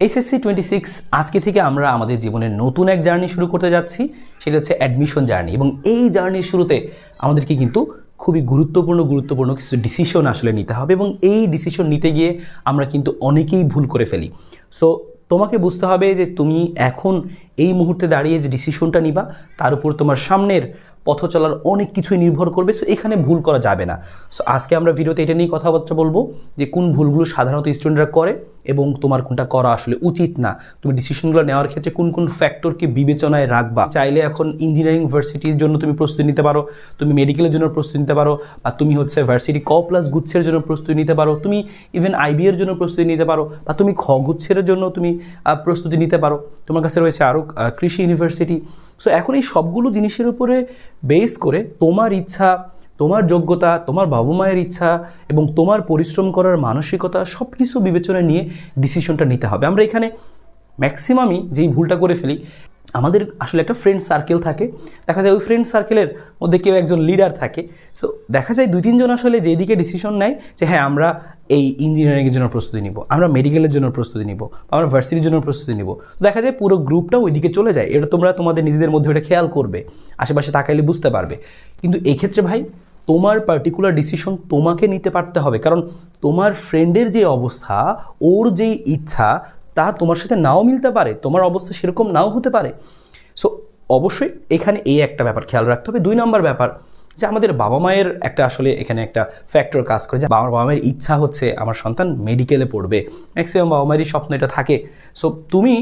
HSC 26 আজকে থেকে আমরা আমাদের জীবনের নতুন এক জার্নি শুরু করতে যাচ্ছি, সেটা হচ্ছে অ্যাডমিশন জার্নি। এবং এই জার্নির শুরুতে আমাদেরকে কিন্তু খুবই গুরুত্বপূর্ণ কিছু ডিসিশন আসলে নিতে হবে, এবং এই ডিসিশন নিতে গিয়ে আমরা কিন্তু অনেকেই ভুল করে ফেলি। সো তোমাকে বুঝতে হবে যে তুমি এখন এই মুহূর্তে দাঁড়িয়ে যে ডিসিশনটা নিবা তার উপর তোমার সামনের পথ চলার অনেক কিছুই নির্ভর করবে। সো এখানে ভুল করা যাবে না। সো আজকে আমরা ভিডিওতে এটা নিয়ে কথাবার্তা বলবো যে কোন ভুলগুলো সাধারণত স্টুডেন্টরা করে এবং তোমার কোনটা করা আসলে উচিত না। তুমি ডিসিশনগুলো নেওয়ার ক্ষেত্রে কোন কোন ফ্যাক্টরকে বিবেচনায় রাখবা। চাইলে এখন ইঞ্জিনিয়ারিং ভার্সিটির জন্য তুমি প্রস্তুতি নিতে পারো, তুমি মেডিকেলের জন্য প্রস্তুতি নিতে পারো, বা তুমি হচ্ছে ভার্সিটি ক প্লাস গুচ্ছের জন্য প্রস্তুতি নিতে পারো, তুমি ইভেন আইবি এর জন্য প্রস্তুতি নিতে পারো, বা তুমি খ গুচ্ছের জন্য তুমি প্রস্তুতি নিতে পারো। তোমার কাছে রয়েছে আরও কৃষি ইউনিভার্সিটি। সো এখন এই সবগুলো জিনিসের উপরে বেস করে তোমার ইচ্ছা, তোমার যোগ্যতা, তোমার বাবা মায়ের ইচ্ছা এবং তোমার পরিশ্রম করার মানসিকতা সব কিছু বিবেচনায় নিয়ে ডিসিশনটা নিতে হবে। আমরা এখানে ম্যাক্সিমামই যেই ভুলটা করে ফেলি, আমাদের আসলে একটা ফ্রেন্ড সার্কেল থাকে, দেখা যায় ওই ফ্রেন্ড সার্কেলের মধ্যে কেউ একজন লিডার থাকে। সো দেখা যায় 2-3 জন আসলে যেদিকে ডিসিশন নেয় যে হ্যাঁ আমরা এই ইঞ্জিনিয়ারিংয়ের জন্য প্রস্তুতি নিব, আমরা মেডিকেলের জন্য প্রস্তুতি নিব, আমরা ভার্সিটির জন্য প্রস্তুতি নিব, দেখা যায় পুরো গ্রুপটা ওইদিকে চলে যায়। এটা তোমরা তোমাদের নিজেদের মধ্যে ওটা খেয়াল করবে, আশেপাশে তাকাইলে বুঝতে পারবে। কিন্তু এক্ষেত্রে ভাই তোমার পার্টিকুলার ডিসিশন তোমাকে নিতে পারতে হবে, কারণ তোমার ফ্রেন্ডের যে অবস্থা, ওর যেই ইচ্ছা তা তোমার সাথে নাও মিলতে পারে, তোমার অবস্থা সেরকম নাও হতে পারে। সো অবশ্যই এখানে এই একটা ব্যাপার খেয়াল রাখতে হবে। 2 নম্বর ব্যাপার যে আমাদের বাবা মায়ের একটা আসলে এখানে একটা ফ্যাক্টর কাজ করে, যে আমার বাবা মায়ের ইচ্ছা হচ্ছে আমার সন্তান মেডিকেলে পড়বে। ম্যাক্সিমাম বাবা মায়েরই স্বপ্ন এটা থাকে। সো তুমি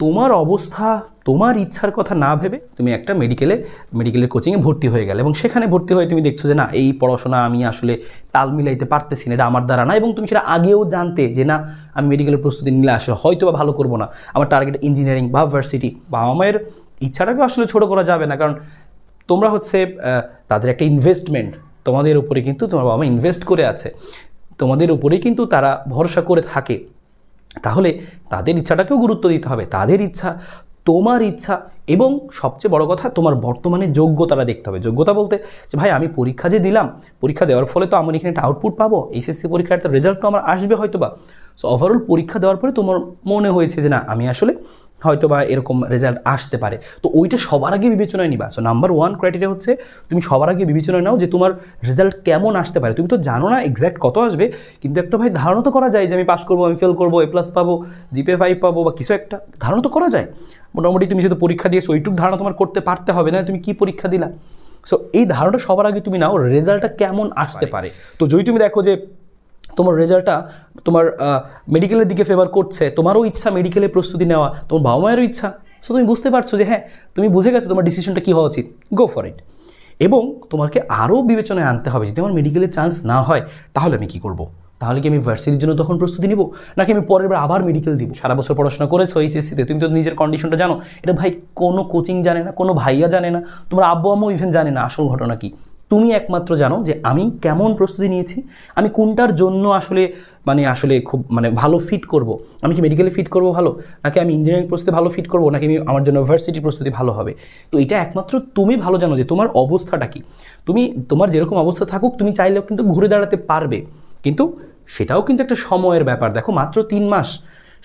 তোমার অবস্থা, তোমার ইচ্ছার কথা না ভেবে তুমি একটা মেডিকেলের কোচিংয়ে ভর্তি হয়ে গেলে, এবং সেখানে ভর্তি হয়ে তুমি দেখছো যে না এই পড়াশোনা আমি আসলে তাল মিলাইতে পারতেছি না, এটা আমার দ্বারা না, এবং তুমি সেটা আগেও জানতে যে না আমি মেডিকেলের প্রস্তুতি নিলে আসলে হয়তো বা ভালো করবো না, আমার টার্গেট ইঞ্জিনিয়ারিং বা ভার্সিটি। বাবা মায়ের ইচ্ছাটাকে আসলে ছোটো করা যাবে না, কারণ তোমরা হচ্ছে তাদের একটা ইনভেস্টমেন্ট, তোমাদের উপরে কিন্তু তোমার বাবা মা ইনভেস্ট করে আছে, তোমাদের উপরেই কিন্তু তারা ভরসা করে থাকে। তাহলে তাদের ইচ্ছাটাকেও গুরুত্ব দিতে হবে, তাদের ইচ্ছা, তোমার ইচ্ছা, এবং সবচেয়ে বড় কথা তোমার বর্তমানে যোগ্যতাটা দেখতে হবে। যোগ্যতা বলতে যে ভাই আমি পরীক্ষা যে দিলাম, পরীক্ষা দেওয়ার ফলে তো আমার এখানে একটা আউটপুট পাবো, এইচএসসি পরীক্ষার একটা রেজাল্ট তো আমার আসবে হয়তো বা। সো ওভারঅল পরীক্ষা দেওয়ার পরে তোমার মনে হয়েছে যে না আমি আসলে হয়তো বা এরকম রেজাল্ট আসতে পারে, তো ওইটা সবার আগে বিবেচনায় নিবা। সো নাম্বার 1 ক্রাইটেরিয়া হচ্ছে তুমি সবার আগে বিবেচনায় নাও যে তোমার রেজাল্ট কেমন আসতে পারে। তুমি তো জানো না এক্স্যাক্ট কত আসবে, কিন্তু একটা ভাই ধারণা তো করা যায় যে আমি পাস করবো, আমি ফেল করবো, A+ পাবো, জিপিএ 5 পাবো, বা কিছু একটা ধারণা তো করা যায়। মোটামুটি তুমি যেহেতু পরীক্ষা দিয়েছো ওইটুকু ধারণা তোমার করতে পারতে হবে, না তুমি কি পরীক্ষা দিলা। সো এই ধারণাটা সবার আগে তুমি নাও, রেজাল্টটা কেমন আসতে পারে। তো যদি তুমি দেখো যে তোমার রেজাল্টটা তোমার মেডিকেলের দিকে ফেভার করছে, তোমারও ইচ্ছা মেডিকেলে প্রস্তুতি নেওয়া, তোমার বাবা মায়েরও ইচ্ছা, সো তুমি বুঝতে পারছো যে হ্যাঁ তুমি বুঝে গেছো তোমার ডিসিশনটা কী হওয়া উচিত, গো ফর ইট। এবং তোমাকে আরও বিবেচনায় আনতে হবে যদি আমার মেডিকেলের চান্স না হয় তাহলে আমি কী করবো, তাহলে কি আমি ভার্সিটির জন্য তখন প্রস্তুতি নিব, নাকি আমি পরের বার আবার মেডিকেল দিব। সারা বছর পড়াশোনা করেছো এইচএসসিতে, তুমি তো নিজের কন্ডিশনটা জানো। এটা ভাই কোনো কোচিং জানে না, কোনো ভাইয়া জানে না, তোমার আব্বু আম্মু ইভেন জানে না আসল ঘটনা কি। তুমি একমাত্র জানো যে আমি কেমন প্রস্তুতি নিয়েছি, আমি কোনটার জন্য আসলে খুব ভালো ফিট করব। আমি কি মেডিকেলে ফিট করব ভালো, নাকি আমি ইঞ্জিনিয়ারিং প্রস্তুতি ভালো ফিট করব, নাকি আমার জন্য ভার্সিটি প্রস্তুতি ভালো হবে। তো এটা একমাত্র তুমি ভালো জানো যে তোমার অবস্থাটা কি। তুমি তোমার যেরকম অবস্থা থাকুক তুমি চাইলেও কিন্তু ঘুরে দাঁড়াতে পারবে, কিন্তু সেটাও কিন্তু একটা সময়ের ব্যাপার। দেখো মাত্র 3 মাস,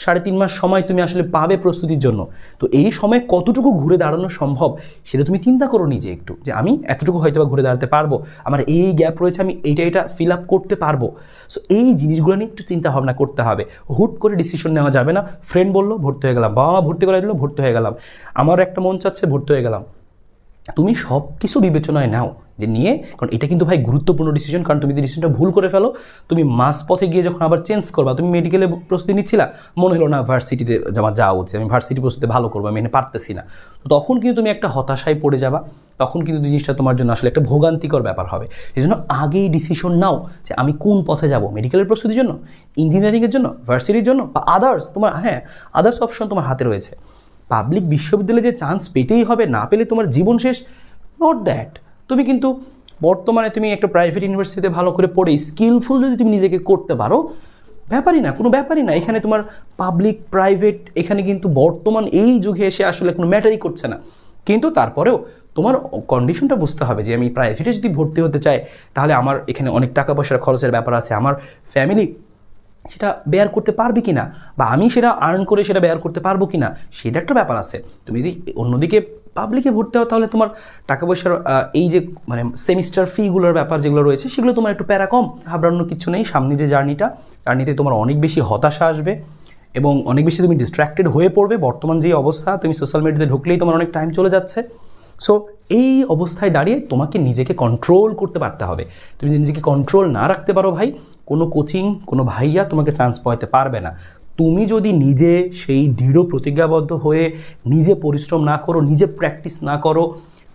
3.5 মাস সময় তুমি আসলে পাবে প্রস্তুতির জন্য। তো এই সময় কতটুকু ঘুরে দাঁড়ানো সম্ভব সেটা তুমি চিন্তা করো নিজে একটু, যে আমি এতটুকু হয়তো বা ঘুরে দাঁড়াতে পারবো, আমার এই গ্যাপ রয়েছে, আমি এটা ফিল আপ করতে পারবো। সো এই জিনিসগুলো নিয়ে একটু চিন্তা ভাবনা করতে হবে। হুট করে ডিসিশন নেওয়া যাবে না। ফ্রেন্ড বললো ভর্তি হয়ে গেলাম, বাবা মা ভর্তি করে দিল ভর্তি হয়ে গেলাম, আমার একটা মন চাচ্ছে ভর্তি হয়ে গেলাম। তুমি সব কিছু বিবেচনায় নাও যে নিয়ে, কারণ এটা কিন্তু ভাই গুরুত্বপূর্ণ ডিসিশন। কারণ তুমি যদি ডিসিশনটা ভুল করে ফেলো, তুমি মাঝপথে গিয়ে যখন আবার চেঞ্জ করবা, তুমি মেডিকেলে প্রস্তুতি নিচ্ছিলা, মনে হলো না ভার্সিটিতে আমার যাওয়া উচিত, আমি ভার্সিটি প্রস্তুতি ভালো করবো, আমি এনে পারতেছি না, তখন কিন্তু তুমি একটা হতাশায় পড়ে যাবা। তখন কিন্তু জিনিসটা তোমার জন্য আসলে একটা ভোগান্তিকর ব্যাপার হবে। এই জন্য আগেই ডিসিশন নাও যে আমি কোন পথে যাব, মেডিকেলের প্রস্তুতির জন্য, ইঞ্জিনিয়ারিংয়ের জন্য, ভার্সিটির জন্য, বা আদার্স। তোমার আদার্স অপশন তোমার হাতে রয়েছে। পাবলিক বিশ্ববিদ্যালয়ে যে চান্স পেতেই হবে, না পেলে তোমার জীবন শেষ, নট দ্যাট। তুমি কিন্তু বর্তমানে তুমি একটা প্রাইভেট ইউনিভার্সিটিতে ভালো করে পড়ে স্কিলফুল যদি তুমি নিজেকে করতে পারো, ব্যাপারই না, কোনো ব্যাপারই না। এখানে তোমার পাবলিক প্রাইভেট এখানে কিন্তু বর্তমান এই যুগে এসে আসলে কোনো ম্যাটারই করছে না। কিন্তু তারপরেও তোমার কন্ডিশনটা বুঝতে হবে যে আমি প্রাইভেটে যদি ভর্তি হতে চাই তাহলে আমার এখানে অনেক টাকা পয়সার খরচের ব্যাপার আছে, আমার ফ্যামিলি সেটা বেয়ার করতে পারবে কি না, বা আমি সেটা আর্ন করে সেটা বেয়ার করতে পারবো কি না, সেটা একটা ব্যাপার আছে। তুমি যদি অন্যদিকে পাবলিকে ভর্তি হও তাহলে তোমার টাকা পয়সার এই যে মানে সেমিস্টার ফিগুলোর ব্যাপার যেগুলো রয়েছে সেগুলো তোমার একটু প্যারা কম, ঘাবড়ানোর কিছু নেই। সামনে যে জার্নিতে তোমার অনেক বেশি হতাশা আসবে এবং অনেক বেশি তুমি ডিস্ট্র্যাক্টেড হয়ে পড়বে। বর্তমান যে অবস্থা, তুমি সোশ্যাল মিডিয়াতে ঢুকলেই তোমার অনেক টাইম চলে যাচ্ছে। সো এই অবস্থায় দাঁড়িয়ে তোমাকে নিজেকে কন্ট্রোল করতে পারতে হবে। তুমি যদি নিজেকে কন্ট্রোল না রাখতে পারো ভাই, কোনো কোচিং, কোনো ভাইয়া তোমাকে চান্স পাওয়াতে পারবে না। তুমি যদি নিজে সেই দৃঢ় প্রতিজ্ঞাবদ্ধ হয়ে নিজে পরিশ্রম না করো, নিজে প্র্যাকটিস না করো,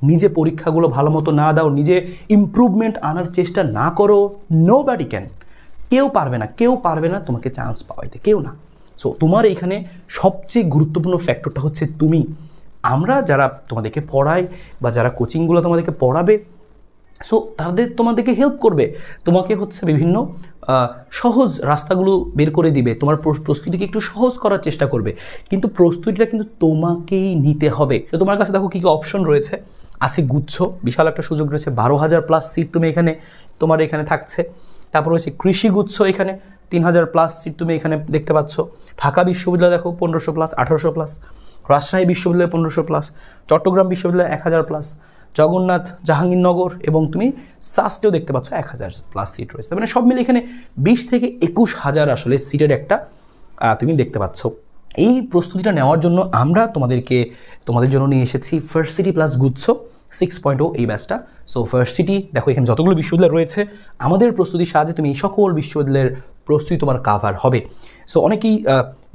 নিজে পরীক্ষাগুলো ভালো মতো না দাও, নিজে ইমপ্রুভমেন্ট আনার চেষ্টা না করো, নোবডি ক্যান, কেউ পারবে না তোমাকে চান্স পাওয়াইতে, কেউ না। সো তোমার এইখানে সবচেয়ে গুরুত্বপূর্ণ ফ্যাক্টরটা হচ্ছে তুমি। আমরা যারা তোমাদেরকে পড়াই বা যারা কোচিংগুলো তোমাদেরকে পড়াবে, সো তোমাদেরকে হেল্প করবে, তোমাকে হচ্ছে বিভিন্ন সহজ রাস্তাগুলো বের করে দিবে, তোমার প্রস্তুতিকে একটু সহজ করার চেষ্টা করবে, কিন্তু প্রস্তুতিটা কিন্তু তোমাকেই নিতে হবে। তো তোমার কাছে দেখো কী কী অপশন রয়েছে। আছে গুচ্ছ, বিশাল একটা সুযোগ রয়েছে, 12,000+ সিট তুমি তোমার এখানে থাকছে। তারপর রয়েছে কৃষিগুচ্ছ, এখানে 3,000+ সিট তুমি এখানে দেখতে পাচ্ছ। ঢাকা বিশ্ববিদ্যালয় দেখো 1500+, 1800+, রাজশাহী বিশ্ববিদ্যালয় 1500+, চট্টগ্রাম বিশ্ববিদ্যালয় 1000+, জগন্নাথ, জাহাঙ্গীরনগর এবং তুমি সাস্টেও দেখতে পাচ্ছ 1000+ সিট রয়েছে। মানে সব মিলে এখানে 20 থেকে 21,000 আসলে সিটের একটা তুমি দেখতে পাচ্ছ। এই প্রস্তুতিটা নেওয়ার জন্য আমরা তোমাদের জন্য নিয়ে এসেছি ভার্সিটি প্লাস গুচ্ছ 6.0 এই ব্যাচটা। সো ভার্সিটি দেখো এখানে যতগুলো বিশ্ববিদ্যালয় রয়েছে, আমাদের প্রস্তুতির সাহায্যে তুমি সকল বিশ্ববিদ্যালয়ের প্রস্তুতি তোমার কাভার হবে। সো অনেকেই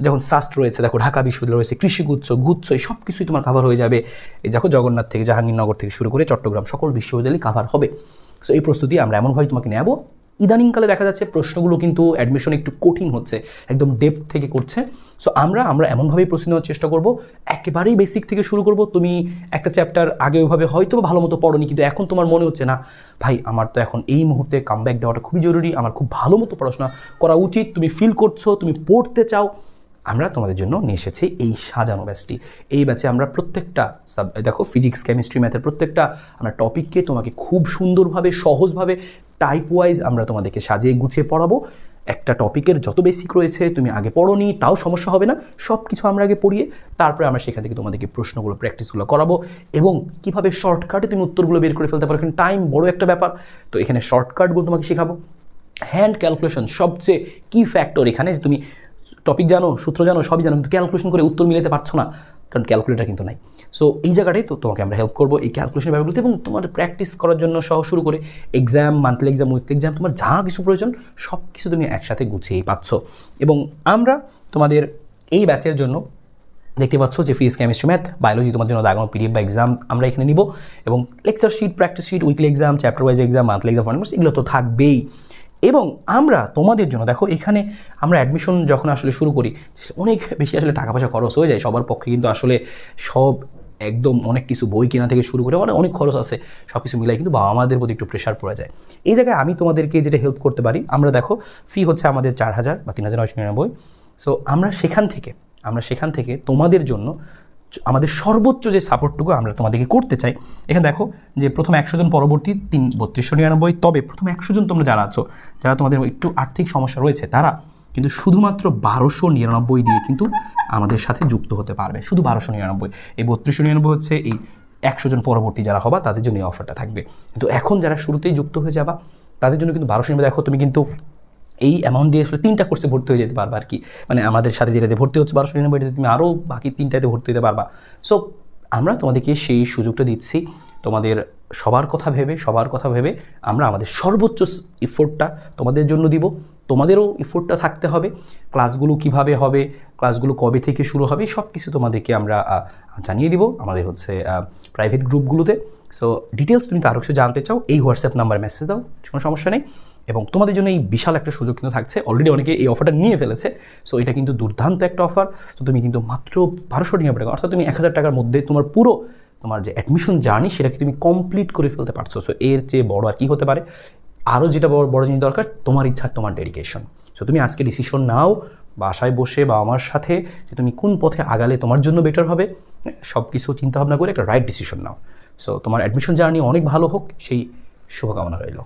যখন সাস্ট রয়েছে, দেখো ঢাকা বিশ্ববিদ্যালয় রয়েছে, কৃষিগুচ্ছ, গুচ্ছ, এই সব কিছুই তোমার কাভার হয়ে যাবে। এই দেখো জগন্নাথ থেকে, জাহাঙ্গীরনগর থেকে শুরু করে চট্টগ্রাম, সকল বিশ্ববিদ্যালয় কাভার হবে। সো এই প্রস্তুতি আমরা এমনভাবে তোমাকে নেব। ইদানিংকালে দেখা যাচ্ছে প্রশ্নগুলো কিন্তু অ্যাডমিশন একটু কঠিন হচ্ছে, একদম ডেপথ থেকে করছে। সো আমরা এমনভাবেই প্রস্তুতি নেওয়ার চেষ্টা করব, একেবারেই বেসিক থেকে শুরু করব। তুমি একটা চ্যাপ্টার আগে ওইভাবে হয়তো ভালো মতো পড়োনি, কিন্তু এখন তোমার মনে হচ্ছে না ভাই আমার তো এখন এই মুহূর্তে কামব্যাক দেওয়াটা খুবই জরুরি, আমার খুব ভালো মতো পড়াশোনা করা উচিত, তুমি ফিল করছো, তুমি পড়তে চাও। আমরা তোমাদের জন্য নিয়ে এসেছি এই সাজানো ব্যাচটি। এই ব্যাচে আমরা প্রত্যেকটা দেখো ফিজিক্স, কেমিস্ট্রি, ম্যাথের প্রত্যেকটা আমরা টপিককে তোমাকে খুব সুন্দরভাবে, সহজভাবে, টাইপ ওয়াইজ আমরা তোমাদেরকে সাজিয়ে গুছিয়ে পড়াবো। একটা টপিকের যত বেসিক রয়েছে তুমি আগে পড়োনি তাও সমস্যা হবে না, সব কিছু আমরা আগে পড়িয়ে তারপরে আমরা সেখান থেকে তোমাদেরকে প্রশ্নগুলো, প্র্যাকটিসগুলো করাবো এবং কীভাবে শর্টকাটে তুমি উত্তরগুলো বের করে ফেলতে পারো। এখানে টাইম বড় একটা ব্যাপার, তো এখানে শর্টকাটগুলো তোমাকে শেখাবো। হ্যান্ড ক্যালকুলেশন সবচেয়ে কি ফ্যাক্টর এখানে, যে তুমি টপিক জানো, সূত্র জানো, সবই জানো, কিন্তু ক্যালকুলেশন করে উত্তর মিলাতে পারছো না, কারণ ক্যালকুলেটার কিন্তু নাই। সো এই জায়গাটাই তো তোমাকে আমরা হেল্প করবো এই ক্যালকুলেশন ব্যাপারগুলোতে, এবং তোমার প্র্যাকটিস করার জন্য সহ শুরু করে exam, monthly exam, weekly exam, তোমার যা কিছু প্রয়োজন সব কিছু তুমি একসাথে গুছিয়েই পাচ্ছ। এবং আমরা তোমাদের এই ব্যাচের জন্য দেখতে পাচ্ছ যে ফিজিক্স, কেমিস্ট্রি, ম্যাথ, বায়োলজি তোমার জন্য দাগানো পিডিএফ বা এক্সাম আমরা এখানে নিব, এবং lecture sheet, practice sheet, weekly exam, chapter wise exam, monthly exam, final এগুলো তো থাকবেই। এবং আমরা তোমাদের জন্য দেখো এখানে আমরা অ্যাডমিশন যখন আসলে শুরু করি অনেক বেশি আসলে টাকা পয়সা খরচ হয়ে যায় সবার পক্ষে, কিন্তু আসলে সব একদম অনেক কিছু বই কেনা থেকে শুরু করে অনেক খরচ আছে, সব কিছু মিলাই কিন্তু বাবা মাদের প্রতি একটু প্রেশার পড়ে যায়। এই জায়গায় আমি তোমাদেরকে যেটা হেল্প করতে পারি, আমরা দেখো ফি হচ্ছে আমাদের 4,000 বা 3,999। সো আমরা সেখান থেকে তোমাদের জন্য আমাদের সর্বোচ্চ যে সাপোর্টটুকু আমরা তোমাদেরকে করতে চাই, এখানে দেখো যে প্রথম 100 জন, পরবর্তী 3299। তবে প্রথম 100 জন তোমরা যারা আছো, যারা তোমাদের একটু আর্থিক সমস্যা রয়েছে, তারা কিন্তু শুধুমাত্র 1299 দিয়ে কিন্তু আমাদের সাথে যুক্ত হতে পারবে, শুধু 1299। এই 3299 হচ্ছে এই 100 জন পরবর্তী যারা হবা তাদের জন্য এই অফারটা থাকবে। কিন্তু এখন যারা শুরুতেই যুক্ত হয়ে যাবা তাদের জন্য কিন্তু 1299। দেখো তুমি কিন্তু এই অ্যামাউন্ট দিয়ে আসলে 3টা কোর্সে ভর্তি হয়ে যেতে পারবা আর কি, মানে আমাদের সাথে যেটাতে ভর্তি হচ্ছে 1299, তুমি আরও বাকি 3টাতে ভর্তি হতে পারবা। সো আমরা তোমাদেরকে সেই সুযোগটা দিচ্ছি, তোমাদের সবার কথা ভেবে আমরা আমাদের সর্বোচ্চ এফোর্টটা তোমাদের জন্য দিব। তোমাদেরও এফোর্টটা থাকতে হবে, ক্লাসগুলো কিভাবে হবে, ক্লাসগুলো কবে থেকে শুরু হবে, সব কিছু তোমাদেরকে আমরা জানিয়ে দিব আমাদের হচ্ছে প্রাইভেট গ্রুপগুলোতে। সো ডিটেলস তুমি তো আরও কিছু জানতে চাও, এই হোয়াটসঅ্যাপ নাম্বার মেসেজ দাও, কোনো সমস্যা নেই। এবং তোমাদের জন্য এই বিশাল একটা সুযোগ কিন্তু থাকছে, অলরেডি অনেকে এই অফারটা নিয়ে ফেলেছে। সো এটা কিন্তু দুর্দান্ত একটা অফার। তো তুমি কিন্তু মাত্র 1299 টাকা, অর্থাৎ তুমি 1000 টাকার মধ্যে তোমার যে অ্যাডমিশন জার্নি সেটাকে তুমি কমপ্লিট করে ফেলতে পারছো। সো এর চেয়ে বড় আর কী হতে পারে। আরও যেটা বড় জিনিস দরকার, তোমার ইচ্ছা, তোমার ডেডিকেশন। সো তুমি আজকে ডিসিশন নাও বাসায় বসে বা আমার সাথে, যে তুমি কোন পথে আগালে তোমার জন্য বেটার হবে, সব কিছু চিন্তাভাবনা করে একটা রাইট ডিসিশন নাও। সো তোমার অ্যাডমিশন জার্নি অনেক ভালো হোক, সেই শুভকামনা রইল।